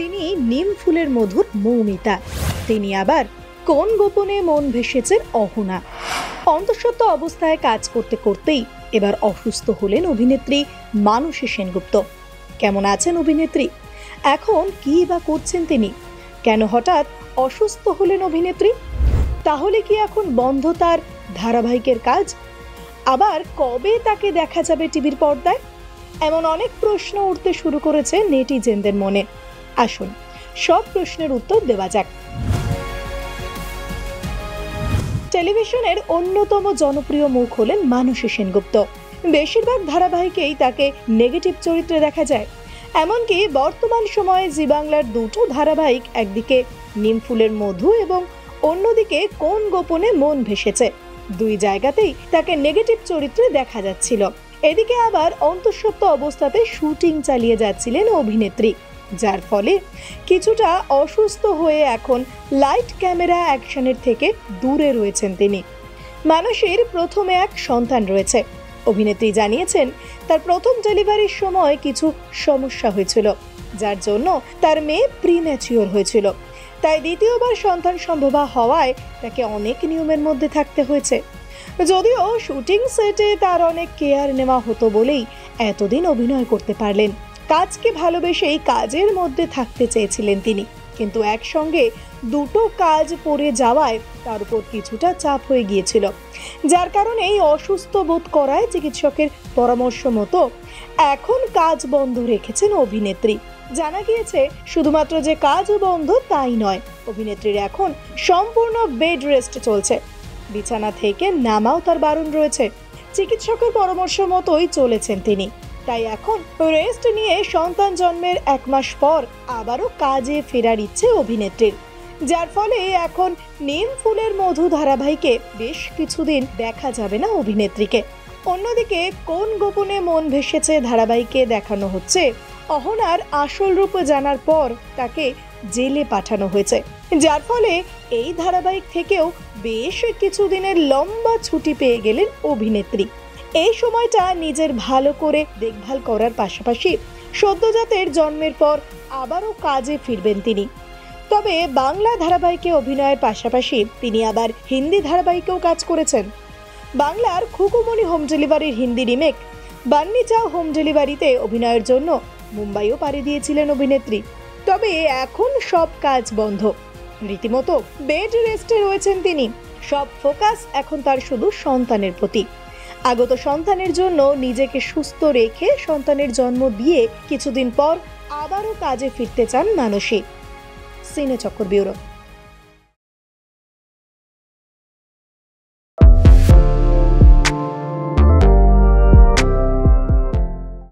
তিনি নিম ফুলের মধুর মৌমিতা, তিনি আবার কোন গোপনে মন ভেসেছেন অহনা। অন্তঃসত্ত্বা অবস্থায় কাজ করতে করতেই এবার অসুস্থ হলেন অভিনেত্রী মানসী সেনগুপ্ত। কেমন আছেন অভিনেত্রী? এখন কি বা করছেন তিনি? কেন হঠাৎ অসুস্থ হলেন অভিনেত্রী? তাহলে কি এখন বন্ধ তার ধারাবাহিকের কাজ? আবার কবে তাকে দেখা যাবে টিভির পর্দায়? এমন অনেক প্রশ্ন উঠতে শুরু করেছে নেটিজেনদের মনে। আসুন সব প্রশ্নের উত্তর দেওয়া যাক। টেলিভিশনের অন্যতম জনপ্রিয় মুখ হলেন মানসী সেনগুপ্ত। বেশিরভাগ ধারাবাহিকেই তাকে নেগেটিভ চরিত্রে দেখা যায়। এমনকি বর্তমান সময়ে জি বাংলার দুটো ধারাবাহিক, একদিকে নিম ফুলের মধু এবং অন্যদিকে কোন গোপনে মন ভেসেছে, দুই জায়গাতেই তাকে নেগেটিভ চরিত্রে দেখা যাচ্ছিল। এদিকে আবার অন্তঃসত্ত্বা অবস্থাতে শুটিং চালিয়ে যাচ্ছিলেন অভিনেত্রী, যার ফলে কিছুটা অসুস্থ হয়ে এখন লাইট ক্যামেরা অ্যাকশনের থেকে দূরে রয়েছেন তিনি। মানসীর প্রথমে এক সন্তান রয়েছে। অভিনেত্রী জানিয়েছেন তার প্রথম ডেলিভারির সময় কিছু সমস্যা হয়েছিল, যার জন্য তার মেয়ে প্রিম্যাচিওর হয়েছিল। তাই দ্বিতীয়বার সন্তান সম্ভবা হওয়ায় তাকে অনেক নিয়মের মধ্যে থাকতে হয়েছে। যদিও শুটিং সেটে তার অনেক কেয়ার নেওয়া হতো বলেই এতদিন অভিনয় করতে পারলেন। কাজকে ভালোবেসেই কাজের মধ্যে থাকতে চেয়েছিলেন তিনি, কিন্তু একসঙ্গে দুটো কাজ পড়ে যাওয়ায় তার উপর কিছুটা চাপ হয়ে গিয়েছিল, যার কারণে এই অসুস্থ বোধ করায় চিকিৎসকের পরামর্শ মতো এখন কাজ বন্ধ রেখেছেন অভিনেত্রী। জানা গিয়েছে শুধুমাত্র যে কাজ বন্ধ তাই নয়, অভিনেত্রীর এখন সম্পূর্ণ বেড রেস্ট চলছে। বিছানা থেকে নামাও তার বারণ রয়েছে। চিকিৎসকের পরামর্শ মতোই চলেছেন তিনি। তাই এখন রেস্ট নিয়ে সন্তান জন্মের 1 মাস পর আবারও কাজে ফেরার ইচ্ছে অভিনেত্রীর, যার ফলে এখন নিম ফুলের মধু ধারাবাহিকে বেশ কিছুদিন দেখা যাবে না অভিনেত্রীকে। অন্যদিকে কোন গোপনে মন ভেসেছে ধারাবাহিকে দেখানো হচ্ছে অহনার আসল রূপ জানার পর তাকে জেলে পাঠানো হয়েছে, যার ফলে এই ধারাবাহিক থেকেও বেশ কিছুদিনের লম্বা ছুটি পেয়ে গেলেন অভিনেত্রী। এই সময়টা নিজের ভালো করে দেখভাল করার পাশাপাশি সদ্যজাতের জন্মের পর আবারও কাজে ফিরবেন তিনি। তবে বাংলা ধারাবাহিকে অভিনয়ের পাশাপাশি তিনি আবার হিন্দি ধারাবাহিকেও কাজ করেছেন। বাংলার খুকুমনি হোম ডেলিভারির হিন্দি রিমেক বান্নি চাও হোম ডেলিভারিতে অভিনয়ের জন্য মুম্বাইও পাড়ি দিয়েছিলেন অভিনেত্রী। তবে এখন সব কাজ বন্ধ, রীতিমতো বেড রেস্টে রয়েছেন তিনি। সব ফোকাস এখন তার শুধু সন্তানের প্রতি। আগত সন্তানের জন্য নিজেকে সুস্থ রেখে সন্তানের জন্ম দিয়ে কিছুদিন পর আবারও কাজে ফিরতে চান মানসী। সিনে চক্কর ব্যুরো।